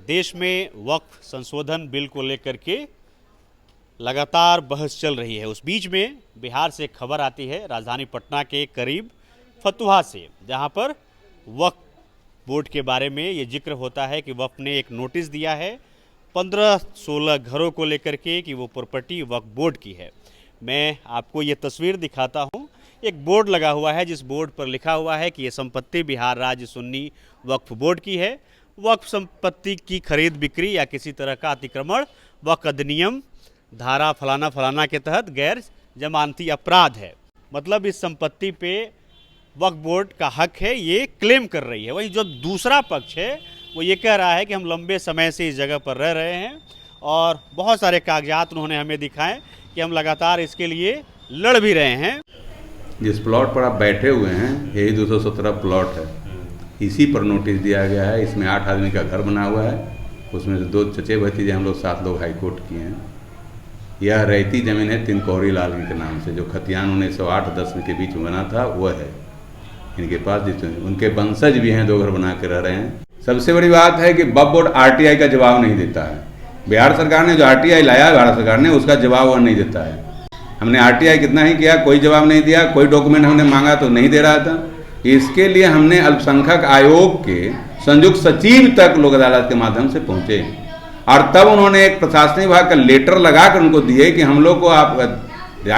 देश में वक्फ संशोधन बिल को लेकर के लगातार बहस चल रही है। उस बीच में बिहार से खबर आती है राजधानी पटना के करीब फतुहा से, जहां पर वक्फ बोर्ड के बारे में ये जिक्र होता है कि वक्फ ने एक नोटिस दिया है 15-16 घरों को लेकर के कि वो प्रॉपर्टी वक्फ बोर्ड की है। मैं आपको ये तस्वीर दिखाता हूँ। एक बोर्ड लगा हुआ है जिस बोर्ड पर लिखा हुआ है कि ये संपत्ति बिहार राज्य सुन्नी वक्फ बोर्ड की है। वक्फ संपत्ति की खरीद बिक्री या किसी तरह का अतिक्रमण वक्फ अधिनियम धारा फलाना फलाना के तहत गैर जमानती अपराध है। मतलब इस संपत्ति पे वक्फ बोर्ड का हक है, ये क्लेम कर रही है। वहीं जो दूसरा पक्ष है वो ये कह रहा है कि हम लंबे समय से इस जगह पर रह रहे हैं और बहुत सारे कागजात उन्होंने हमें दिखाए कि हम लगातार इसके लिए लड़ भी रहे हैं। जिस प्लॉट पर आप बैठे हुए हैं यही 217 प्लॉट है, इसी पर नोटिस दिया गया है। इसमें 8 आदमी का घर बना हुआ है, उसमें से 2 चचे भतीजे हम लोग 7 लोग हाई कोर्ट किए हैं। यह रहती ज़मीन है तिनकोरी लाल के नाम से, जो खतियान 1908-10 के बीच में बना था वह है इनके पास। जिसमें उनके वंशज भी हैं, 2 घर बना के रह रहे हैं। सबसे बड़ी बात है कि वक्फ बोर्ड RTI का जवाब नहीं देता है। बिहार सरकार ने जो RTI लाया भारत सरकार ने, उसका जवाब वह नहीं देता है। हमने RTI कितना ही किया, कोई जवाब नहीं दिया। कोई डॉक्यूमेंट हमने मांगा तो नहीं दे रहा था। इसके लिए हमने अल्पसंख्यक आयोग के संयुक्त सचिव तक लोक अदालत के माध्यम से पहुंचे और तब उन्होंने एक प्रशासनिक विभाग का लेटर लगाकर उनको दिए कि हम लोग को आप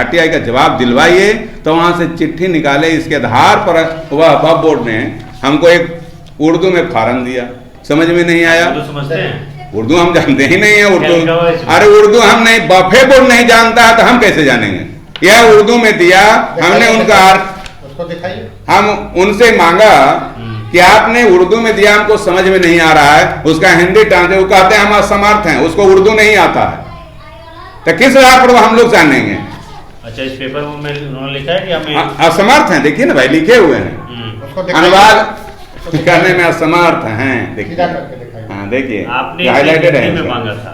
RTI का जवाब दिलवाइए। तो वहाँ से चिट्ठी निकाले, इसके आधार पर वह वक्फ बोर्ड ने हमको एक उर्दू में फार्म दिया। समझ में नहीं आया, समझते हैं उर्दू हम जानते ही नहीं है उर्दू। अरे उर्दू हम नहीं, वक्फ बोर्ड नहीं जानता है तो हम कैसे जानेंगे। यह उर्दू में दिया, हमने उनका हम उनसे मांगा कि आपने उर्दू में दिया, हमको समझ में नहीं आ रहा है, उसका हिंदी ट्रांसलेट। वो कहते हैं हम असमर्थ हैं, उसको उर्दू नहीं आता है, तो किस आधार पर हम लोग जानेंगे। अच्छा, इस पेपर में उन्होंने लिखा है कि हमें असमर्थ हैं। देखिए ना भाई, लिखे हुए हैं, अनुवाद करने में असमर्थ हैं। देखिए, हाँ देखिए, आपने हाईलाइटेड है। हिंदी में मांगा था,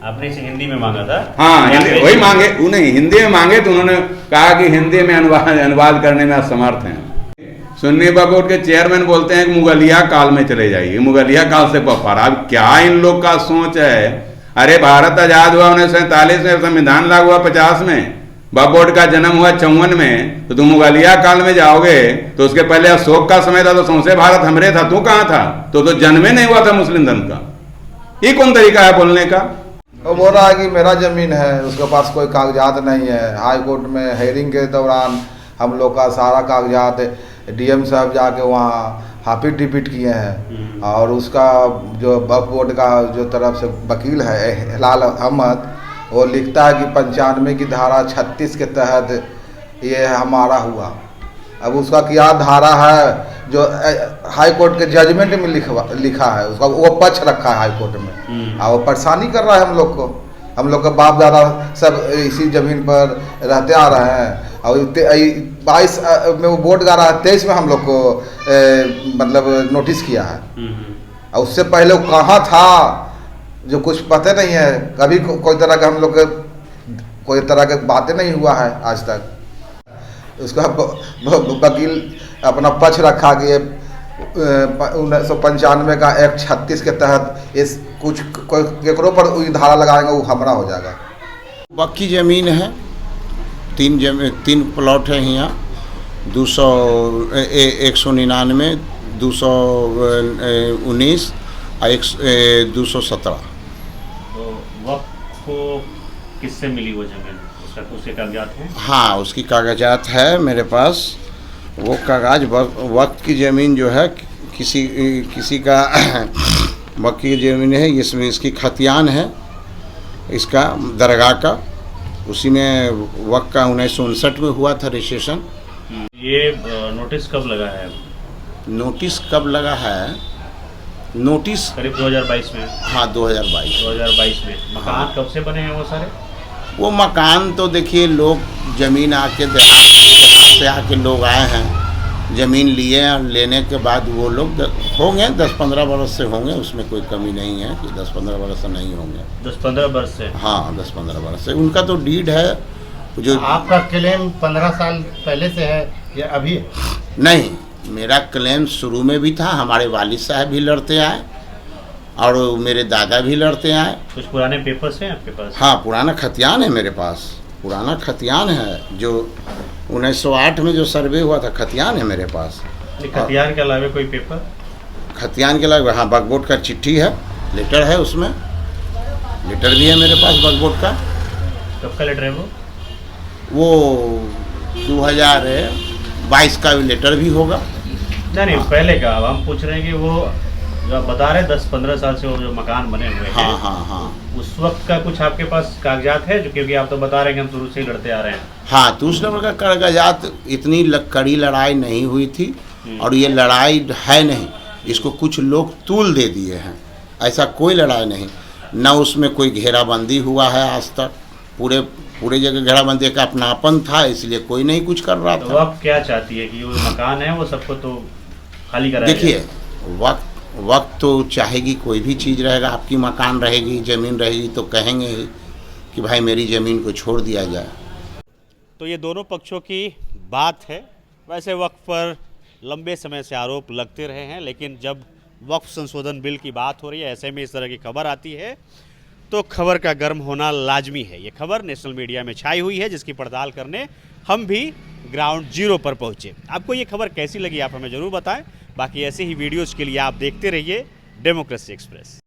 आपने इसे हिंदी में मांगा था। हाँ, हिंदी वही मांगे, वो नहीं हिंदी में मांगे तो उन्होंने कहा कि हिंदी में अनुवाद करने में असमर्थ हैं। सुन्नी वक्फ बोर्ड के चेयरमैन बोलते हैं कि मुगलिया काल में चले जाइए। मुगलिया काल से पर अब क्या इन लोग का सोच है। अरे भारत आजाद हुआ 1947 में, संविधान लागू हुआ 50 में, वक्फ बोर्ड का जन्म हुआ 54 में। तो तुम मुगलिया काल में जाओगे तो उसके पहले अशोक का समय था तो सौंसे भारत हमरे था, तू कहाँ था? तो जन्मे नहीं हुआ था मुस्लिम धर्म का। ये कौन तरीका है बोलने का? वो बोल रहा है कि मेरा जमीन है, उसके पास कोई कागजात नहीं है। हाई कोर्ट में हेयरिंग के दौरान हम लोग का सारा कागजात DM साहब जाके वहाँ हाफिज डिपिट किए हैं और उसका जो वक्फ बोर्ड का जो तरफ से वकील है हिलाल अहमद, वो लिखता है कि 95 की धारा 36 के तहत ये हमारा हुआ। अब उसका क्या धारा है जो हाई कोर्ट के जजमेंट में लिखा है, उसका वो पक्ष रखा है हाई कोर्ट में और वो परेशानी कर रहा है हम लोग को। हम लोग का बाप दादा सब इसी ज़मीन पर रहते आ रहे हैं और 22 में वो वोट गा रहा है, 23 में हम लोग को मतलब नोटिस किया है। और उससे पहले वो कहाँ था जो कुछ पता नहीं है। कभी कोई तरह का हम लोग कोई तरह के बातें नहीं हुआ है आज तक। उसका वकील अपना पक्ष रखा कि 1995 का एक्ट 36 के तहत इस कुछ केकरों पर धारा लगाएंगे वो हमरा हो जाएगा। वक्फ की ज़मीन है, 3 प्लॉट है यहाँ, 199, 219 और 217। तो वक्फ को किससे मिली वो जमीन, उसके कागजात हैं? हाँ, उसकी कागजात है मेरे पास। वो कागज वक्फ की ज़मीन जो है किसी का वक्फ की ज़मीन है, इसमें इसकी खतियान है, इसका दरगाह का, उसी में वक्फ का 1959 में हुआ था रजिस्ट्रेशन। ये नोटिस कब लगा है? नोटिस कब लगा है? नोटिस करीब 2022 में। हाँ, 2022 में। मकान कब से बने हैं वो सारे? वो मकान तो देखिए, लोग ज़मीन आके देहात से आके लोग आए हैं, ज़मीन लिए और लेने के बाद वो लोग होंगे 10-15 बरस से होंगे, उसमें कोई कमी नहीं है कि 10-15 बरस से नहीं होंगे। 10-15 बरस से? हाँ, 10-15 बरस से। उनका तो डीड है। जो आपका क्लेम 15 साल पहले से है या अभी? नहीं, मेरा क्लेम शुरू में भी था, हमारे वालिद साहब भी लड़ते आए और मेरे दादा भी लड़ते आए। कुछ पुराने पेपर्स हैं आपके पास? हाँ, पुराना खतियान है मेरे पास, पुराना खतियान है जो 1908 में जो सर्वे हुआ था, खतियान है मेरे पास। खतियान के अलावा कोई पेपर? खतियान के अलावा हाँ वक्फ बोर्ड का चिट्ठी है, लेटर है, उसमें लेटर भी है मेरे पास वक्फ बोर्ड का। कब का लेटर है वो 2022 का लेटर भी होगा। नहीं पहले का। अब हम पूछ रहे हैं कि वो जो आप बता रहे हैं 10-15 साल से वो जो मकान बने हुए हैं, हाँ हाँ हाँ, उस वक्त का कुछ आपके पास कागजात है? जो क्योंकि आप तो बता रहे हैं कि हम शुरू से ही लड़ते आ रहे हैं। हाँ, तो उस नंबर का कागजात, इतनी कड़ी लड़ाई नहीं हुई थी और ये लड़ाई है नहीं, इसको कुछ लोग तूल दे दिए हैं, ऐसा कोई लड़ाई नहीं। न उसमें कोई घेराबंदी हुआ है आज तक, पूरे जगह घेराबंदी का अपनापन था, इसलिए कोई नहीं कुछ कर रहा तो था। आप क्या चाहती है कि वो मकान है वो सबको तो खाली कराया जाए? देखिए, वक्त तो चाहेगी, कोई भी चीज़ रहेगा, आपकी मकान रहेगी, ज़मीन रहेगी तो कहेंगे ही कि भाई मेरी ज़मीन को छोड़ दिया जाए। तो ये दोनों पक्षों की बात है। वैसे वक्फ पर लंबे समय से आरोप लगते रहे हैं, लेकिन जब वक्फ संशोधन बिल की बात हो रही है, ऐसे में इस तरह की खबर आती है तो खबर का गर्म होना लाजमी है। ये खबर नेशनल मीडिया में छाई हुई है, जिसकी पड़ताल करने हम भी ग्राउंड जीरो पर पहुंचे। आपको ये खबर कैसी लगी आप हमें ज़रूर बताएं। बाकी ऐसे ही वीडियोज़ के लिए आप देखते रहिए डेमोक्रेसी एक्सप्रेस।